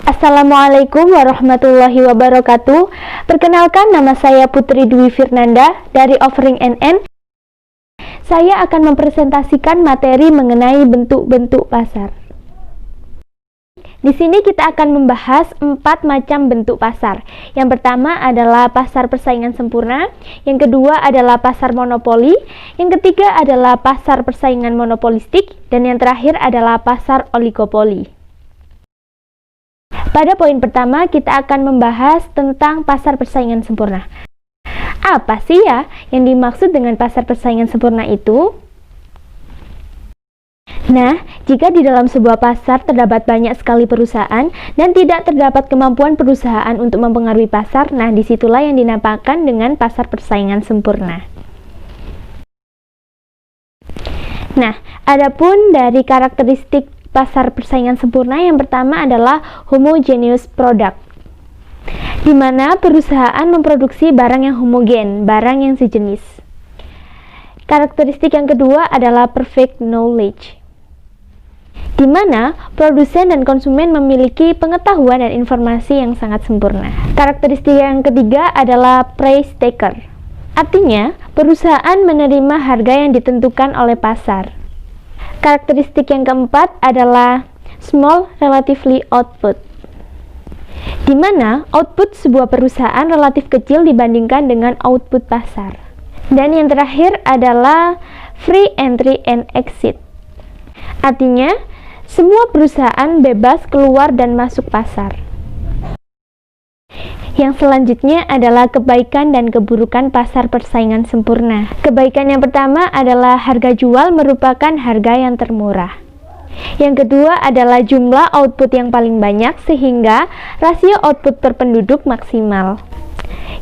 Assalamualaikum warahmatullahi wabarakatuh. Perkenalkan, nama saya Putri Dwi Firnanda dari Offering NN. Saya akan mempresentasikan materi mengenai bentuk-bentuk pasar. Di sini kita akan membahas 4 macam bentuk pasar. Yang pertama adalah pasar persaingan sempurna, yang kedua adalah pasar monopoli, yang ketiga adalah pasar persaingan monopolistik, dan yang terakhir adalah pasar oligopoli. Pada poin pertama, kita akan membahas tentang pasar persaingan sempurna. Apa sih ya yang dimaksud dengan pasar persaingan sempurna itu? Nah, jika di dalam sebuah pasar terdapat banyak sekali perusahaan dan tidak terdapat kemampuan perusahaan untuk mempengaruhi pasar, nah disitulah yang dinamakan dengan pasar persaingan sempurna. Nah, adapun dari karakteristik pasar persaingan sempurna, yang pertama adalah homogeneous product, di mana perusahaan memproduksi barang yang homogen, barang yang sejenis. Karakteristik yang kedua adalah perfect knowledge, di mana produsen dan konsumen memiliki pengetahuan dan informasi yang sangat sempurna. Karakteristik yang ketiga adalah price taker, artinya perusahaan menerima harga yang ditentukan oleh pasar. Karakteristik yang keempat adalah small relatively output, di mana output sebuah perusahaan relatif kecil dibandingkan dengan output pasar. Dan yang terakhir adalah free entry and exit, artinya semua perusahaan bebas keluar dan masuk pasar. Yang selanjutnya adalah kebaikan dan keburukan pasar persaingan sempurna. Kebaikan yang pertama adalah harga jual merupakan harga yang termurah. Yang kedua adalah jumlah output yang paling banyak sehingga rasio output per penduduk maksimal.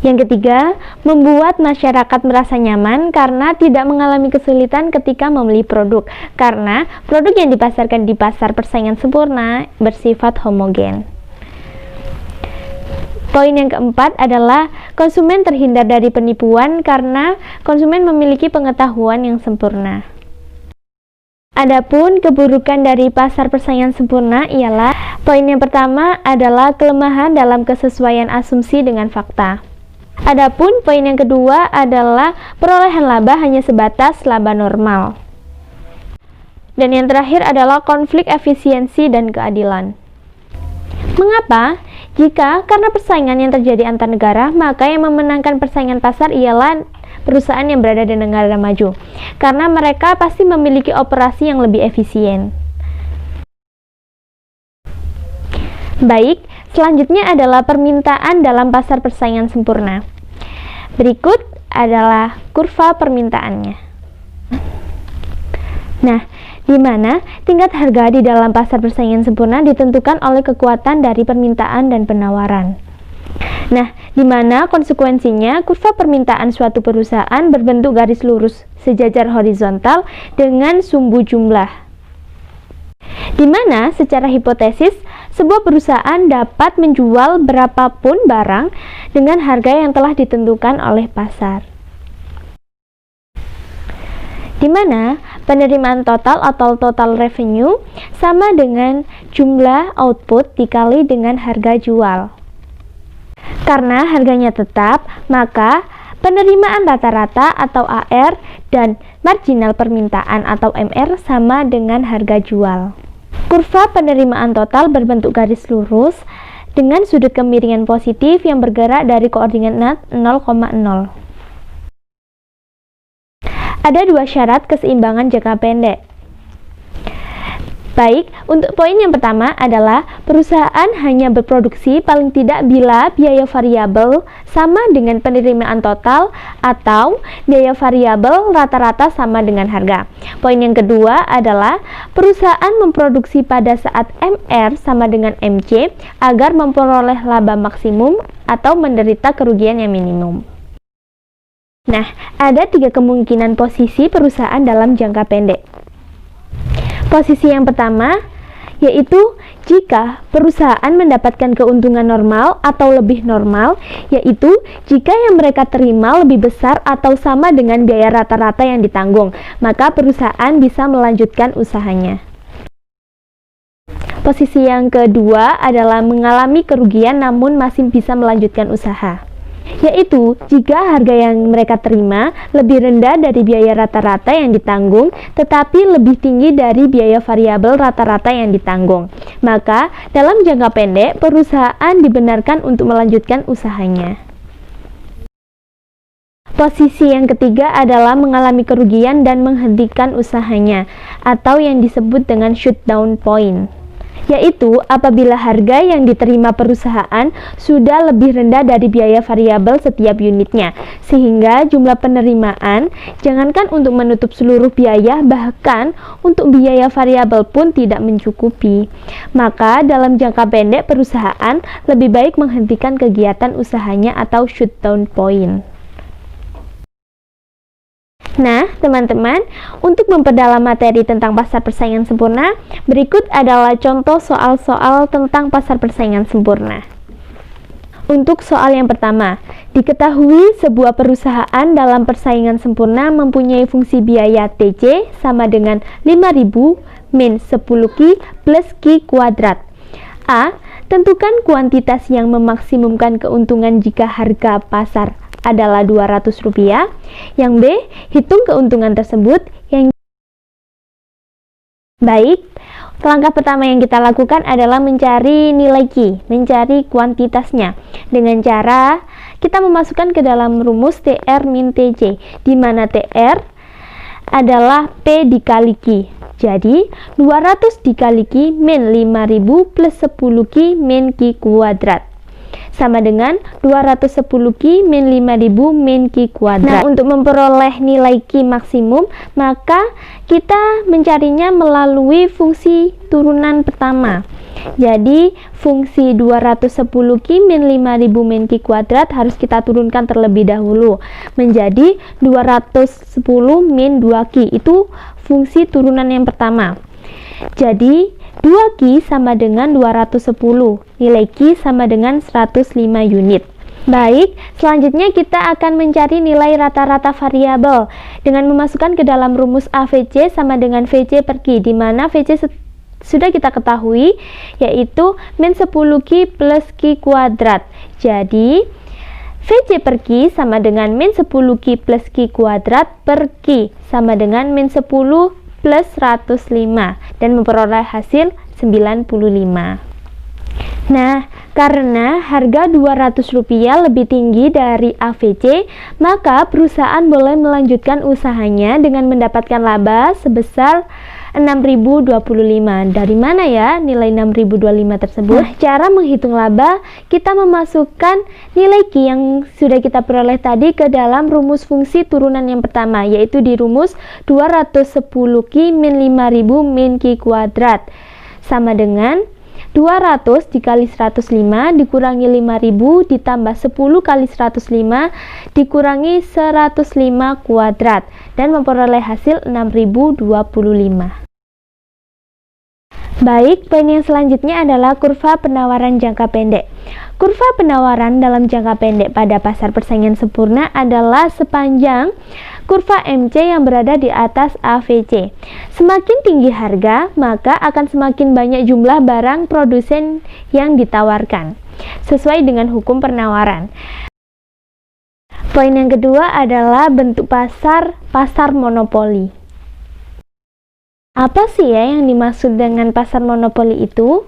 Yang ketiga, membuat masyarakat merasa nyaman karena tidak mengalami kesulitan ketika membeli produk, karena produk yang dipasarkan di pasar persaingan sempurna bersifat homogen. Poin yang keempat adalah konsumen terhindar dari penipuan karena konsumen memiliki pengetahuan yang sempurna. Adapun keburukan dari pasar persaingan sempurna ialah poin yang pertama adalah kelemahan dalam kesesuaian asumsi dengan fakta. Adapun poin yang kedua adalah perolehan laba hanya sebatas laba normal. Dan yang terakhir adalah konflik efisiensi dan keadilan. Mengapa? Karena persaingan yang terjadi antar negara, maka yang memenangkan persaingan pasar ialah perusahaan yang berada di negara maju, karena mereka pasti memiliki operasi yang lebih efisien. Baik, selanjutnya adalah permintaan dalam pasar persaingan sempurna. Berikut adalah kurva permintaannya. Nah, di mana tingkat harga di dalam pasar persaingan sempurna ditentukan oleh kekuatan dari permintaan dan penawaran. Nah, di mana konsekuensinya kurva permintaan suatu perusahaan berbentuk garis lurus sejajar horizontal dengan sumbu jumlah. Di mana secara hipotesis sebuah perusahaan dapat menjual berapapun barang dengan harga yang telah ditentukan oleh pasar. Di mana penerimaan total atau total revenue sama dengan jumlah output dikali dengan harga jual. Karena harganya tetap, maka penerimaan rata-rata atau AR dan marginal permintaan atau MR sama dengan harga jual. Kurva penerimaan total berbentuk garis lurus dengan sudut kemiringan positif yang bergerak dari koordinat 0,0. Ada 2 syarat keseimbangan jangka pendek. Baik, untuk poin yang pertama adalah perusahaan hanya berproduksi paling tidak bila biaya variabel sama dengan penerimaan total atau biaya variabel rata-rata sama dengan harga. Poin yang kedua adalah perusahaan memproduksi pada saat MR sama dengan MC agar memperoleh laba maksimum atau menderita kerugian yang minimum. Nah, ada 3 kemungkinan posisi perusahaan dalam jangka pendek. Posisi yang pertama, yaitu jika perusahaan mendapatkan keuntungan normal atau lebih normal, yaitu jika yang mereka terima lebih besar atau sama dengan biaya rata-rata yang ditanggung, maka perusahaan bisa melanjutkan usahanya. Posisi yang kedua adalah mengalami kerugian namun masih bisa melanjutkan usaha, yaitu jika harga yang mereka terima lebih rendah dari biaya rata-rata yang ditanggung tetapi lebih tinggi dari biaya variabel rata-rata yang ditanggung. Maka dalam jangka pendek perusahaan dibenarkan untuk melanjutkan usahanya. Posisi yang ketiga adalah mengalami kerugian dan menghentikan usahanya, atau yang disebut dengan shutdown point, yaitu apabila harga yang diterima perusahaan sudah lebih rendah dari biaya variabel setiap unitnya, sehingga jumlah penerimaan jangankan untuk menutup seluruh biaya, bahkan untuk biaya variabel pun tidak mencukupi. Maka dalam jangka pendek perusahaan lebih baik menghentikan kegiatan usahanya atau shutdown point. Nah, teman-teman, untuk memperdalam materi tentang pasar persaingan sempurna, berikut adalah contoh soal-soal tentang pasar persaingan sempurna. Untuk soal yang pertama, diketahui sebuah perusahaan dalam persaingan sempurna mempunyai fungsi biaya TC sama dengan 5.000 min 10Q plus Q kuadrat. A. Tentukan kuantitas yang memaksimumkan keuntungan jika harga pasar adalah Rp200. Yang B, hitung keuntungan tersebut. Baik, langkah pertama yang kita lakukan adalah mencari nilai Q, mencari kuantitasnya dengan cara kita memasukkan ke dalam rumus TR min TC, di mana TR adalah P dikali Q. Jadi, 200 dikali Q min 5.000 plus 10Q min Q kuadrat sama dengan 210Q min 5.000 min Q kuadrat. Nah, untuk memperoleh nilai Q maksimum, maka kita mencarinya melalui fungsi turunan pertama. Jadi, fungsi 210Q min 5.000 min Q kuadrat harus kita turunkan terlebih dahulu menjadi 210 min 2Q. Itu fungsi turunan yang pertama. Jadi, 2Q sama dengan 210, nilai Q sama dengan 105 unit. Baik, selanjutnya kita akan mencari nilai rata-rata variabel dengan memasukkan ke dalam rumus AVC sama dengan VC per Q, di mana VC sudah kita ketahui, yaitu min 10Q plus Q kuadrat. Jadi, VC per Q sama dengan min 10Q plus Q kuadrat per Q sama dengan min 10 plus 105 dan memperoleh hasil 95. Nah, karena harga Rp200 lebih tinggi dari AVC, maka perusahaan boleh melanjutkan usahanya dengan mendapatkan laba sebesar 6.025. Dari mana ya nilai 6.025 tersebut? Nah, cara menghitung laba, kita memasukkan nilai Q yang sudah kita peroleh tadi ke dalam rumus fungsi turunan yang pertama, yaitu di rumus 210Q min 5.000 min Q kuadrat sama dengan 200 dikali 105 dikurangi 5.000 ditambah 10 kali 105 dikurangi 105 kuadrat dan memperoleh hasil 6.025. Baik, poin yang selanjutnya adalah kurva penawaran jangka pendek. Kurva penawaran dalam jangka pendek pada pasar persaingan sempurna adalah sepanjang kurva MC yang berada di atas AVC. Semakin tinggi harga, maka akan semakin banyak jumlah barang produsen yang ditawarkan, sesuai dengan hukum penawaran. Poin yang kedua adalah bentuk pasar monopoli. Apa sih ya yang dimaksud dengan pasar monopoli itu?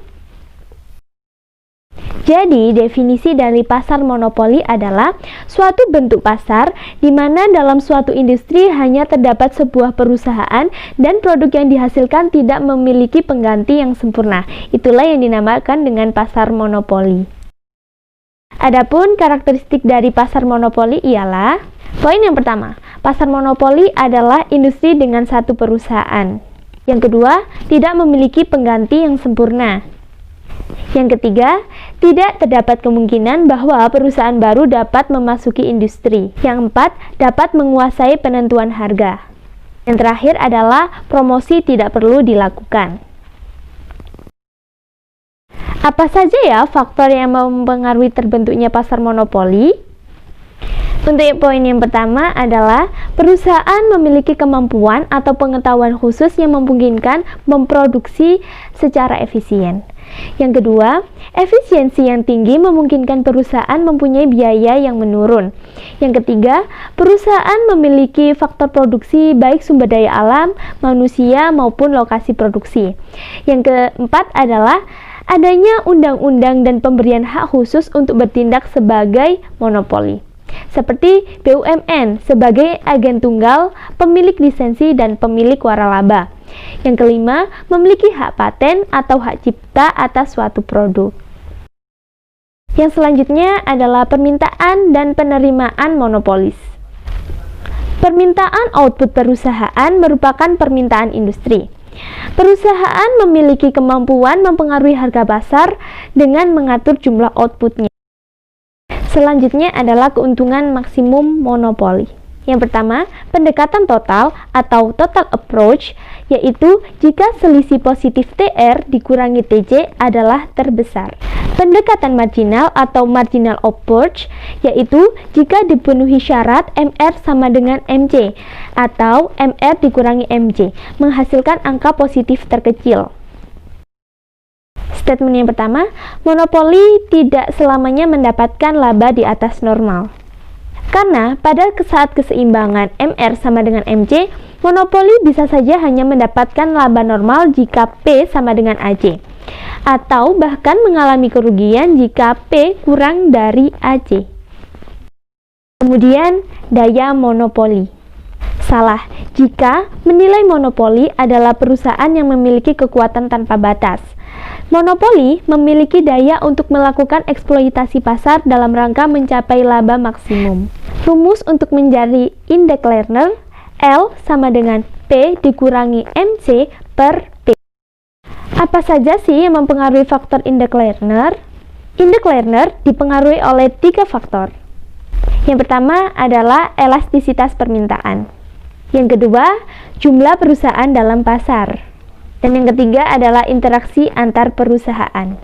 Jadi, definisi dari pasar monopoli adalah suatu bentuk pasar di mana dalam suatu industri hanya terdapat sebuah perusahaan dan produk yang dihasilkan tidak memiliki pengganti yang sempurna. Itulah yang dinamakan dengan pasar monopoli. Adapun karakteristik dari pasar monopoli ialah, poin yang pertama, pasar monopoli adalah industri dengan satu perusahaan. Yang kedua, tidak memiliki pengganti yang sempurna. Yang ketiga, tidak terdapat kemungkinan bahwa perusahaan baru dapat memasuki industri. Yang empat, dapat menguasai penentuan harga. Yang terakhir adalah promosi tidak perlu dilakukan. Apa saja ya faktor yang mempengaruhi terbentuknya pasar monopoli? Untuk poin yang pertama adalah perusahaan memiliki kemampuan atau pengetahuan khusus yang memungkinkan memproduksi secara efisien. Yang kedua, efisiensi yang tinggi memungkinkan perusahaan mempunyai biaya yang menurun. Yang ketiga, perusahaan memiliki faktor produksi baik sumber daya alam, manusia maupun lokasi produksi. Yang keempat adalah adanya undang-undang dan pemberian hak khusus untuk bertindak sebagai monopoli, seperti BUMN sebagai agen tunggal, pemilik lisensi, dan pemilik waralaba. Yang kelima, memiliki hak paten atau hak cipta atas suatu produk. Yang selanjutnya adalah permintaan dan penerimaan monopolis. Permintaan output perusahaan merupakan permintaan industri. Perusahaan memiliki kemampuan mempengaruhi harga pasar dengan mengatur jumlah outputnya. Selanjutnya adalah keuntungan maksimum monopoli. Yang pertama, pendekatan total atau total approach, yaitu jika selisih positif TR dikurangi TC adalah terbesar. Pendekatan marginal atau marginal approach, yaitu jika dipenuhi syarat MR sama dengan MC atau MR dikurangi MC, menghasilkan angka positif terkecil. Statement yang pertama, monopoli tidak selamanya mendapatkan laba di atas normal. Karena pada saat keseimbangan MR sama dengan MC, monopoli bisa saja hanya mendapatkan laba normal jika P sama dengan AC, atau bahkan mengalami kerugian jika P kurang dari AC. Kemudian, daya monopoli. Salah jika menilai monopoli adalah perusahaan yang memiliki kekuatan tanpa batas. Monopoli memiliki daya untuk melakukan eksploitasi pasar dalam rangka mencapai laba maksimum. Rumus untuk mencari indeks Lerner, L sama dengan P dikurangi MC per P. Apa saja sih yang mempengaruhi faktor indeks Lerner? Indeks Lerner dipengaruhi oleh 3 faktor. Yang pertama adalah elastisitas permintaan. Yang kedua, jumlah perusahaan dalam pasar. Dan yang ketiga adalah interaksi antar perusahaan.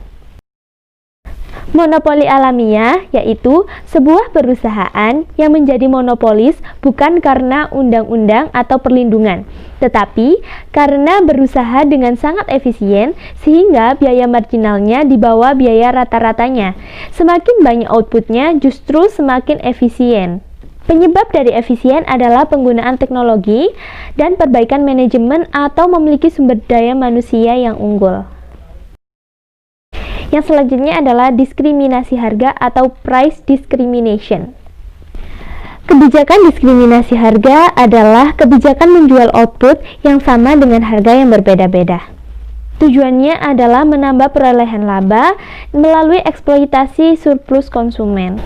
Monopoli alamiah yaitu sebuah perusahaan yang menjadi monopolis bukan karena undang-undang atau perlindungan, tetapi karena berusaha dengan sangat efisien sehingga biaya marginalnya di bawah biaya rata-ratanya. Semakin banyak outputnya justru semakin efisien. Penyebab dari efisien adalah penggunaan teknologi dan perbaikan manajemen atau memiliki sumber daya manusia yang unggul. Yang selanjutnya adalah diskriminasi harga atau price discrimination. Kebijakan diskriminasi harga adalah kebijakan menjual output yang sama dengan harga yang berbeda-beda. Tujuannya adalah menambah perolehan laba melalui eksploitasi surplus konsumen.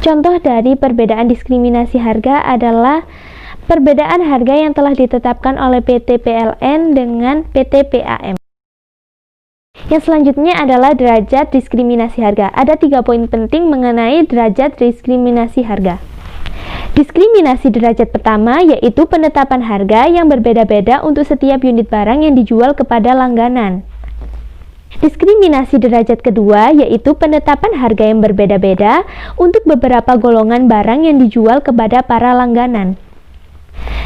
Contoh dari perbedaan diskriminasi harga adalah perbedaan harga yang telah ditetapkan oleh PT PLN dengan PT PAM. Yang selanjutnya adalah derajat diskriminasi harga. Ada 3 poin penting mengenai derajat diskriminasi harga. Diskriminasi derajat pertama yaitu penetapan harga yang berbeda-beda untuk setiap unit barang yang dijual kepada langganan. Diskriminasi derajat kedua yaitu penetapan harga yang berbeda-beda untuk beberapa golongan barang yang dijual kepada para langganan.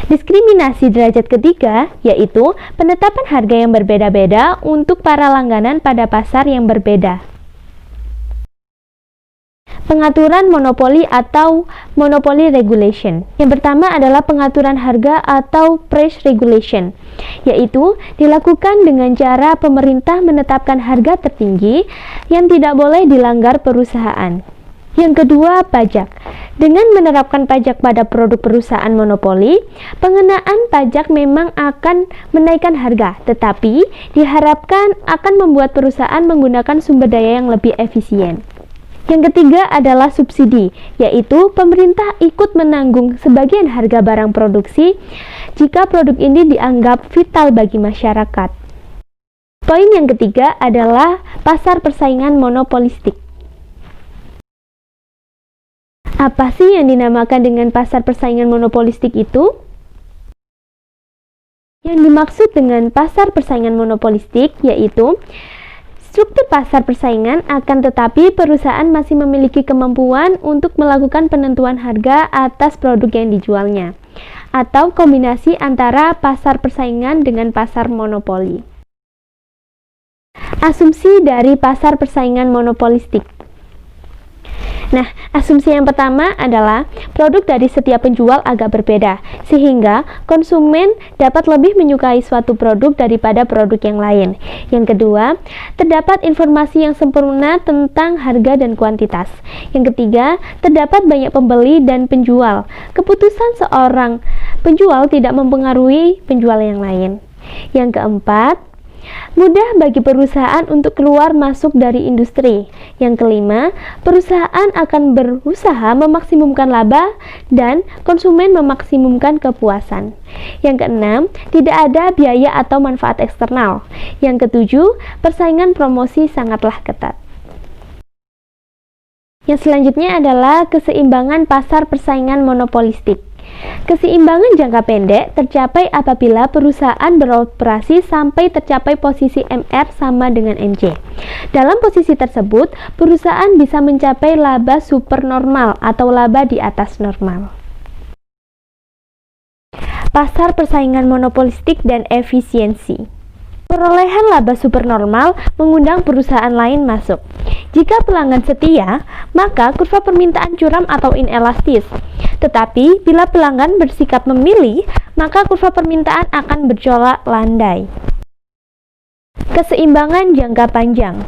Diskriminasi derajat ketiga yaitu penetapan harga yang berbeda-beda untuk para langganan pada pasar yang berbeda. Pengaturan monopoli atau monopoly regulation. Yang pertama adalah pengaturan harga atau price regulation, yaitu dilakukan dengan cara pemerintah menetapkan harga tertinggi yang tidak boleh dilanggar perusahaan. Yang kedua, pajak. Dengan menerapkan pajak pada produk perusahaan monopoli, pengenaan pajak memang akan menaikkan harga, tetapi diharapkan akan membuat perusahaan menggunakan sumber daya yang lebih efisien. Yang ketiga adalah subsidi, yaitu pemerintah ikut menanggung sebagian harga barang produksi jika produk ini dianggap vital bagi masyarakat. Poin yang ketiga adalah pasar persaingan monopolistik. Apa sih yang dinamakan dengan pasar persaingan monopolistik itu? Yang dimaksud dengan pasar persaingan monopolistik yaitu struktur pasar persaingan, akan tetapi perusahaan masih memiliki kemampuan untuk melakukan penentuan harga atas produk yang dijualnya, atau kombinasi antara pasar persaingan dengan pasar monopoli. Asumsi dari pasar persaingan monopolistik. Nah, asumsi yang pertama adalah produk dari setiap penjual agak berbeda, sehingga konsumen dapat lebih menyukai suatu produk daripada produk yang lain. Yang kedua, terdapat informasi yang sempurna tentang harga dan kuantitas. Yang ketiga, terdapat banyak pembeli dan penjual. Keputusan seorang penjual tidak mempengaruhi penjual yang lain. Yang keempat, mudah bagi perusahaan untuk keluar masuk dari industri. Yang kelima, perusahaan akan berusaha memaksimumkan laba dan konsumen memaksimumkan kepuasan. Yang keenam, tidak ada biaya atau manfaat eksternal. Yang ketujuh, persaingan promosi sangatlah ketat. Yang selanjutnya adalah keseimbangan pasar persaingan monopolistik. Keseimbangan jangka pendek tercapai apabila perusahaan beroperasi sampai tercapai posisi MR sama dengan MC. Dalam posisi tersebut, perusahaan bisa mencapai laba supernormal atau laba di atas normal. Pasar persaingan monopolistik dan efisiensi. Perolehan laba supernormal mengundang perusahaan lain masuk. Jika pelanggan setia, maka kurva permintaan curam atau inelastis. Tetapi, bila pelanggan bersikap memilih, maka kurva permintaan akan bergejolak landai. Keseimbangan jangka panjang.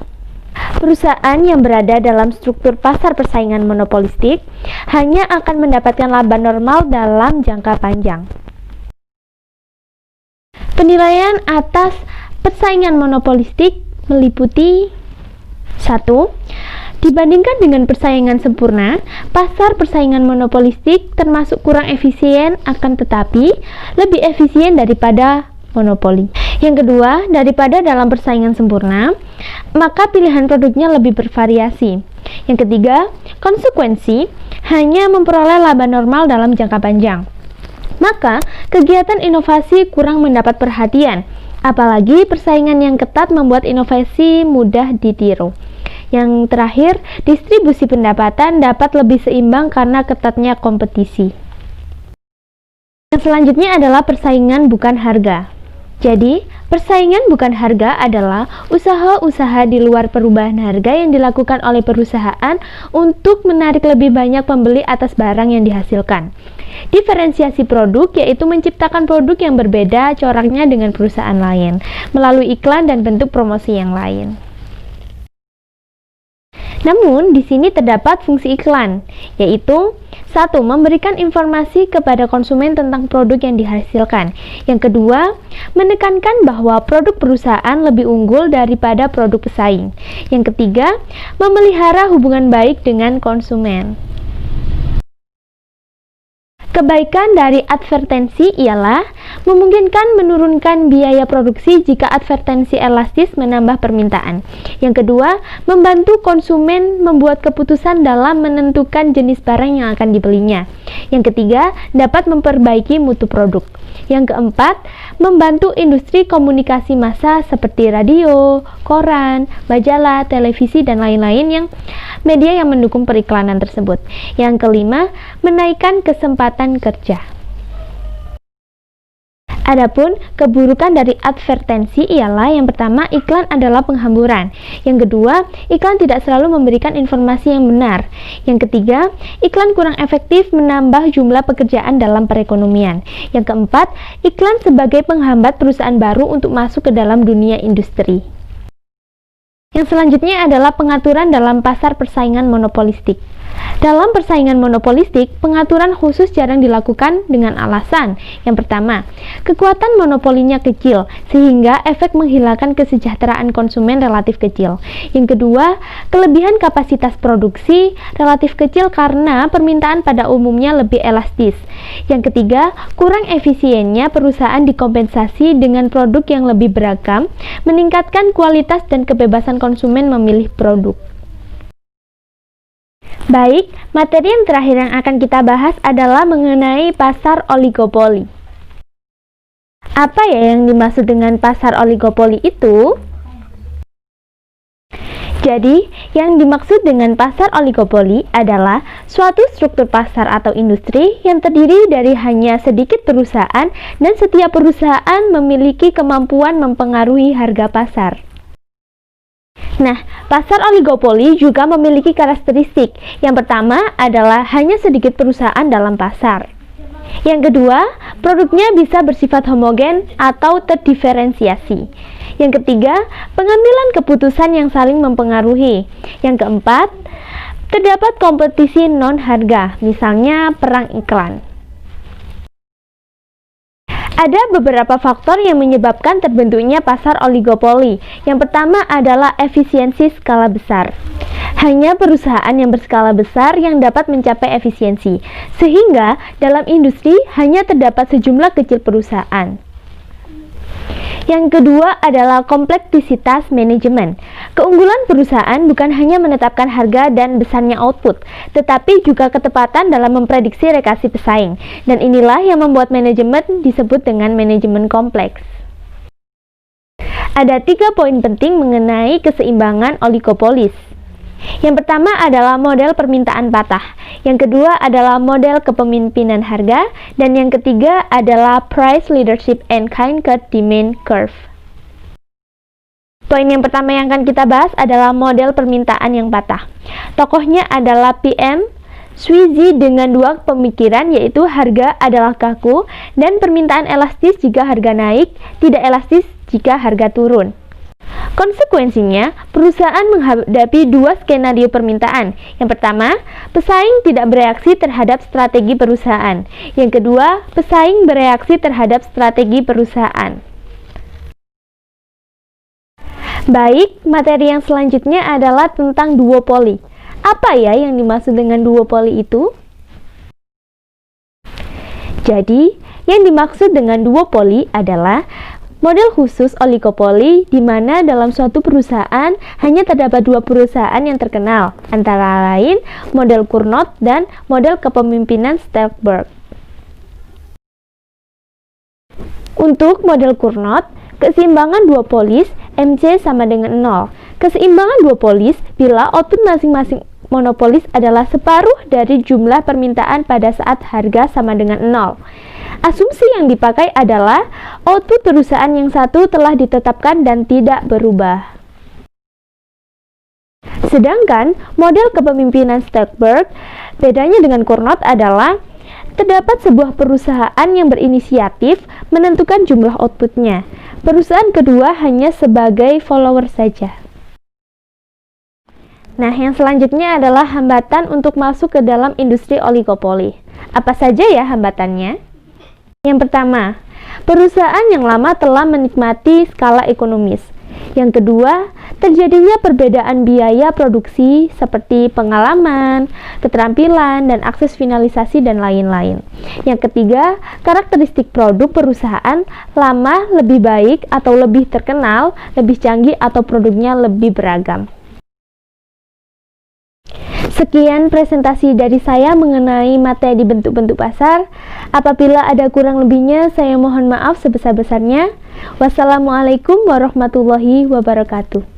Perusahaan yang berada dalam struktur pasar persaingan monopolistik hanya akan mendapatkan laba normal dalam jangka panjang. Penilaian atas persaingan monopolistik meliputi 1. Dibandingkan dengan persaingan sempurna, pasar persaingan monopolistik termasuk kurang efisien akan tetapi lebih efisien daripada monopoli. Yang kedua, daripada dalam persaingan sempurna, maka pilihan produknya lebih bervariasi. Yang ketiga, konsekuensi hanya memperoleh laba normal dalam jangka panjang. Maka, kegiatan inovasi kurang mendapat perhatian, apalagi persaingan yang ketat membuat inovasi mudah ditiru. Yang terakhir, distribusi pendapatan dapat lebih seimbang karena ketatnya kompetisi. Yang selanjutnya adalah persaingan bukan harga. Jadi, persaingan bukan harga adalah usaha-usaha di luar perubahan harga yang dilakukan oleh perusahaan untuk menarik lebih banyak pembeli atas barang yang dihasilkan. Diferensiasi produk yaitu menciptakan produk yang berbeda coraknya dengan perusahaan lain melalui iklan dan bentuk promosi yang lain. Namun, di sini terdapat fungsi iklan, yaitu 1. Memberikan informasi kepada konsumen tentang produk yang dihasilkan. Yang kedua, menekankan bahwa produk perusahaan lebih unggul daripada produk pesaing. Yang ketiga, memelihara hubungan baik dengan konsumen. Kebaikan dari advertensi ialah memungkinkan menurunkan biaya produksi jika advertensi elastis menambah permintaan. Yang kedua, membantu konsumen membuat keputusan dalam menentukan jenis barang yang akan dibelinya. Yang ketiga, dapat memperbaiki mutu produk. Yang keempat, membantu industri komunikasi massa seperti radio, koran, majalah, televisi, dan lain-lain yang media yang mendukung periklanan tersebut. Yang kelima, menaikkan kesempatan kerja. Adapun keburukan dari advertensi ialah yang pertama, iklan adalah penghamburan. Yang kedua, iklan tidak selalu memberikan informasi yang benar. Yang ketiga, iklan kurang efektif menambah jumlah pekerjaan dalam perekonomian. Yang keempat, iklan sebagai penghambat perusahaan baru untuk masuk ke dalam dunia industri. Yang selanjutnya adalah pengaturan dalam pasar persaingan monopolistik. Dalam persaingan monopolistik, pengaturan khusus jarang dilakukan dengan alasan. Yang pertama, kekuatan monopolinya kecil, sehingga efek menghilangkan kesejahteraan konsumen relatif kecil. Yang kedua, kelebihan kapasitas produksi relatif kecil karena permintaan pada umumnya lebih elastis. Yang ketiga, kurang efisiennya perusahaan dikompensasi dengan produk yang lebih beragam, meningkatkan kualitas dan kebebasan konsumen memilih produk. Baik, materi yang terakhir yang akan kita bahas adalah mengenai pasar oligopoli. Apa ya yang dimaksud dengan pasar oligopoli itu? Jadi, yang dimaksud dengan pasar oligopoli adalah suatu struktur pasar atau industri yang terdiri dari hanya sedikit perusahaan dan setiap perusahaan memiliki kemampuan mempengaruhi harga pasar. Nah, pasar oligopoli juga memiliki karakteristik. Yang pertama adalah hanya sedikit perusahaan dalam pasar. Yang kedua, produknya bisa bersifat homogen atau terdiferensiasi. Yang ketiga, pengambilan keputusan yang saling mempengaruhi. Yang keempat, terdapat kompetisi non-harga, misalnya perang iklan. Ada beberapa faktor yang menyebabkan terbentuknya pasar oligopoli. Yang pertama adalah efisiensi skala besar. Hanya perusahaan yang berskala besar yang dapat mencapai efisiensi, sehingga dalam industri hanya terdapat sejumlah kecil perusahaan. Yang kedua adalah kompleksitas manajemen. Keunggulan perusahaan bukan hanya menetapkan harga dan besarnya output, tetapi juga ketepatan dalam memprediksi reaksi pesaing. Dan inilah yang membuat manajemen disebut dengan manajemen kompleks. Ada 3 poin penting mengenai keseimbangan oligopolis. Yang pertama adalah model permintaan patah, yang kedua adalah model kepemimpinan harga, dan yang ketiga adalah price leadership and Kain-Kurz demand curve. Poin yang pertama yang akan kita bahas adalah model permintaan yang patah. Tokohnya adalah PM Sweezy dengan 2 pemikiran, yaitu harga adalah kaku dan permintaan elastis jika harga naik, tidak elastis jika harga turun. Konsekuensinya, perusahaan menghadapi 2 skenario permintaan. Yang pertama, pesaing tidak bereaksi terhadap strategi perusahaan. Yang kedua, pesaing bereaksi terhadap strategi perusahaan. Baik, materi yang selanjutnya adalah tentang duopoli. Apa ya yang dimaksud dengan duopoli itu? Jadi, yang dimaksud dengan duopoli adalah model khusus oligopoli di mana dalam suatu perusahaan hanya terdapat 2 perusahaan yang terkenal, antara lain model Cournot dan model kepemimpinan Stelberg. Untuk model Cournot, keseimbangan duopolis MC sama dengan 0. Keseimbangan duopolis bila output masing-masing monopolis adalah separuh dari jumlah permintaan pada saat harga sama dengan 0. Asumsi yang dipakai adalah output perusahaan yang satu telah ditetapkan dan tidak berubah. Sedangkan model kepemimpinan Stelberg, bedanya dengan Cournot adalah terdapat sebuah perusahaan yang berinisiatif menentukan jumlah outputnya. Perusahaan kedua hanya sebagai follower saja. Nah, yang selanjutnya adalah hambatan untuk masuk ke dalam industri oligopoli. Apa saja ya hambatannya? Yang pertama, perusahaan yang lama telah menikmati skala ekonomis. Yang kedua, terjadinya perbedaan biaya produksi seperti pengalaman, keterampilan, dan akses finalisasi dan lain-lain. Yang ketiga, karakteristik produk perusahaan lama lebih baik atau lebih terkenal, lebih canggih atau produknya lebih beragam. Sekian presentasi dari saya mengenai materi bentuk-bentuk pasar. Apabila ada kurang lebihnya, saya mohon maaf sebesar-besarnya. Wassalamualaikum warahmatullahi wabarakatuh.